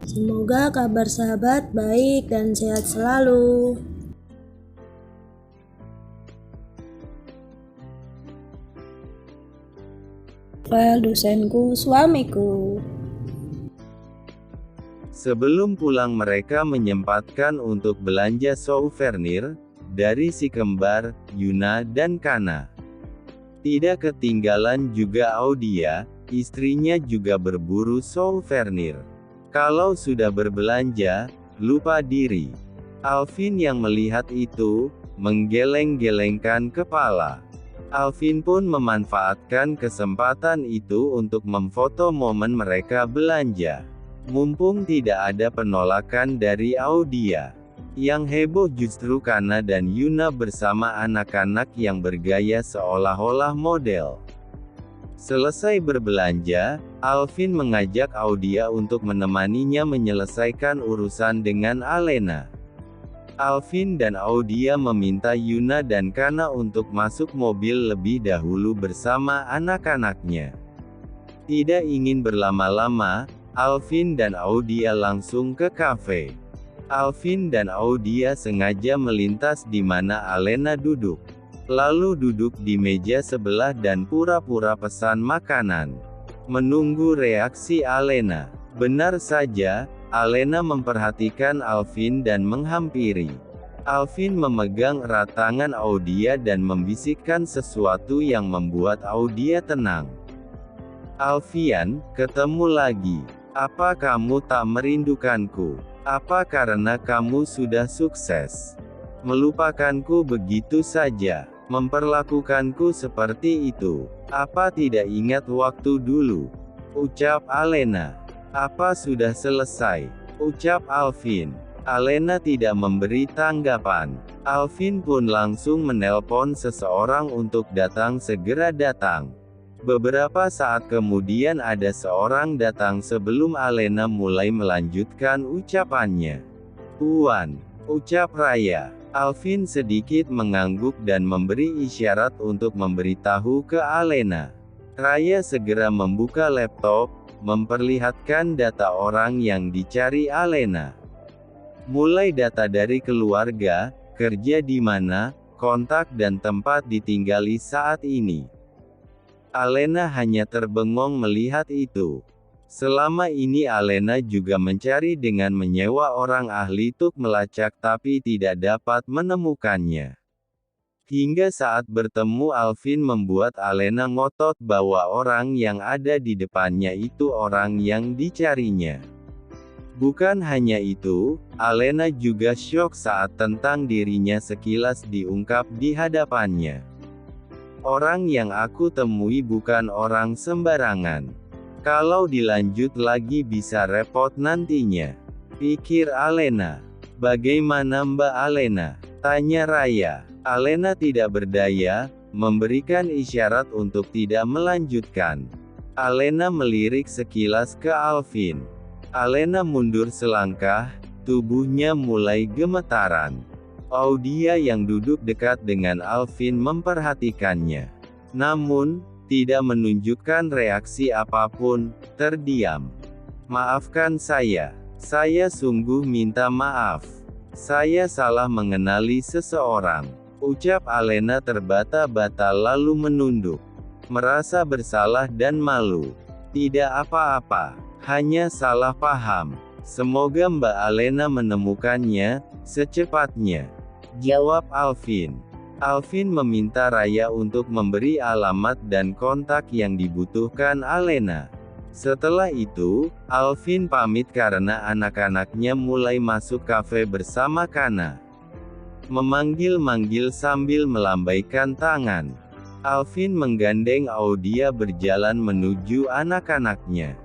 Semoga kabar sahabat baik dan sehat selalu. Rafael dosenku, suamiku. Sebelum pulang mereka menyempatkan untuk belanja souvenir dari si kembar, Yuna dan Kana. Tidak ketinggalan juga Audia, istrinya juga berburu souvenir. Kalau sudah berbelanja, lupa diri. Alvin yang melihat itu, menggeleng-gelengkan kepala. Alvin pun memanfaatkan kesempatan itu untuk memfoto momen mereka belanja. Mumpung tidak ada penolakan dari Audia. Yang heboh justru Kana dan Yuna bersama anak-anak yang bergaya seolah-olah model. Selesai berbelanja, Alvin mengajak Audia untuk menemaninya menyelesaikan urusan dengan Alena. Alvin dan Audia meminta Yuna dan Kana untuk masuk mobil lebih dahulu bersama anak-anaknya. Tidak ingin berlama-lama, Alvin dan Audia langsung ke kafe. Alvin dan Audia sengaja melintas di mana Alena duduk. Lalu duduk di meja sebelah dan pura-pura pesan makanan. Menunggu reaksi Alena. Benar saja, Alena memperhatikan Alvin dan menghampiri. Alvin memegang erat tangan Audia dan membisikkan sesuatu yang membuat Audia tenang. "Alfian, ketemu lagi. Apa kamu tak merindukanku? Apa karena kamu sudah sukses melupakanku begitu saja? Memperlakukanku seperti itu? Apa tidak ingat waktu dulu?" ucap Alena. "Apa sudah selesai?" ucap Alvin. Alena tidak memberi tanggapan. Alvin pun langsung menelpon seseorang untuk segera datang. Beberapa saat kemudian ada seorang datang sebelum Alena mulai melanjutkan ucapannya. "Tuan," ucap Raya. Alvin sedikit mengangguk dan memberi isyarat untuk memberitahu ke Alena. Raya segera membuka laptop, memperlihatkan data orang yang dicari Alena. Mulai data dari keluarga, kerja di mana, kontak dan tempat ditinggali saat ini. Alena hanya terbengong melihat itu. Selama ini Alena juga mencari dengan menyewa orang ahli untuk melacak tapi tidak dapat menemukannya. Hingga saat bertemu Alvin membuat Alena ngotot bahwa orang yang ada di depannya itu orang yang dicarinya. Bukan hanya itu, Alena juga syok saat tentang dirinya sekilas diungkap di hadapannya. "Orang yang aku temui bukan orang sembarangan. Kalau dilanjut lagi bisa repot nantinya," pikir Alena. "Bagaimana Mbak Alena?" tanya Raya. Alena tidak berdaya, memberikan isyarat untuk tidak melanjutkan. Alena melirik sekilas ke Alvin. Alena mundur selangkah, tubuhnya mulai gemetaran. Audia yang duduk dekat dengan Alvin memperhatikannya. Namun, tidak menunjukkan reaksi apapun, terdiam. "Maafkan saya. Saya sungguh minta maaf. Saya salah mengenali seseorang," ucap Alena terbata-bata lalu menunduk. Merasa bersalah dan malu. "Tidak apa-apa. Hanya salah paham. Semoga Mbak Alena menemukannya secepatnya," jawab Alvin. Alvin meminta Raya untuk memberi alamat dan kontak yang dibutuhkan Alena. Setelah itu, Alvin pamit karena anak-anaknya mulai masuk kafe bersama Kana. Memanggil-manggil sambil melambaikan tangan. Alvin menggandeng Audia berjalan menuju anak-anaknya.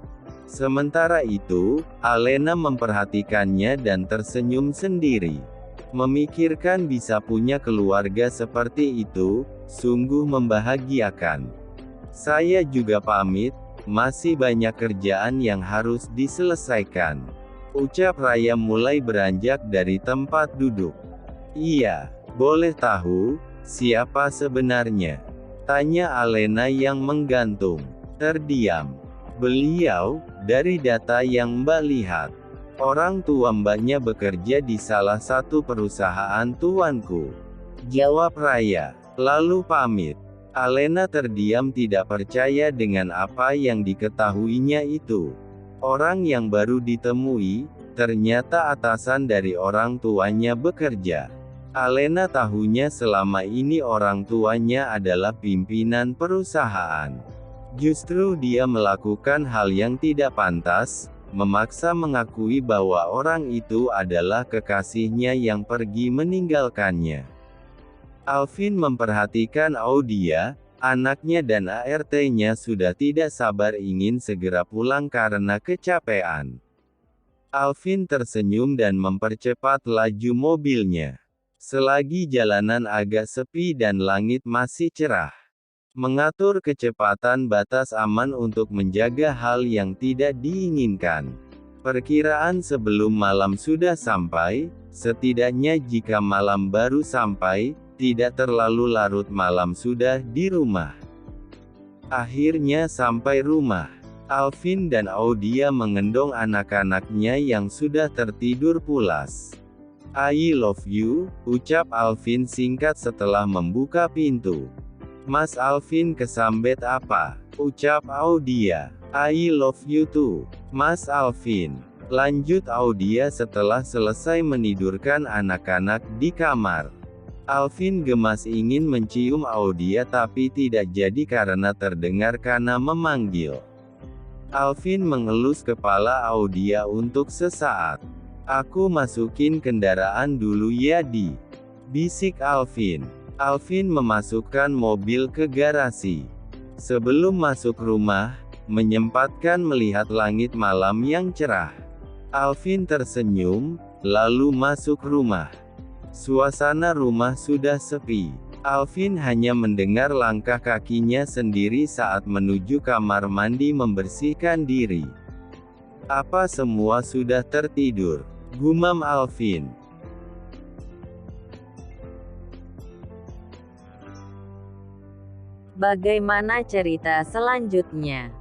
Sementara itu, Alena memperhatikannya dan tersenyum sendiri. Memikirkan bisa punya keluarga seperti itu, sungguh membahagiakan. "Saya juga pamit, masih banyak kerjaan yang harus diselesaikan," ucap Raya mulai beranjak dari tempat duduk. "Iya, boleh tahu, siapa sebenarnya?" tanya Alena yang menggantung. Terdiam. "Beliau, dari data yang Mbak lihat, Orang tua mbaknya bekerja di salah satu perusahaan tuanku, jawab Raya, lalu pamit. Alena terdiam tidak percaya dengan apa yang diketahuinya itu. Orang yang baru ditemui, ternyata atasan dari orang tuanya bekerja. Alena tahunya selama ini orang tuanya adalah pimpinan perusahaan. Justru dia melakukan hal yang tidak pantas, memaksa mengakui bahwa orang itu adalah kekasihnya yang pergi meninggalkannya. Alvin memperhatikan Audia, anaknya dan ART-nya sudah tidak sabar ingin segera pulang karena kecapean. Alvin tersenyum dan mempercepat laju mobilnya. Selagi jalanan agak sepi dan langit masih cerah. Mengatur kecepatan batas aman untuk menjaga hal yang tidak diinginkan. Perkiraan sebelum malam sudah sampai, setidaknya jika malam baru sampai, tidak terlalu larut malam sudah di rumah. Akhirnya sampai rumah. Alvin dan Audia mengendong anak-anaknya yang sudah tertidur pulas. "I love you," ucap Alvin singkat setelah membuka pintu. "Mas Alvin kesambet apa?" ucap Audia. "I love you too, Mas Alvin," lanjut Audia setelah selesai menidurkan anak-anak di kamar. Alvin gemas ingin mencium Audia tapi tidak jadi karena terdengar Kana memanggil. Alvin mengelus kepala Audia untuk sesaat. "Aku masukin kendaraan dulu ya Di," bisik Alvin. Alvin memasukkan mobil ke garasi. Sebelum masuk rumah, menyempatkan melihat langit malam yang cerah. Alvin tersenyum, lalu masuk rumah. Suasana rumah sudah sepi. Alvin hanya mendengar langkah kakinya sendiri saat menuju kamar mandi membersihkan diri. "Apa semua sudah tertidur?" gumam Alvin. Bagaimana cerita selanjutnya?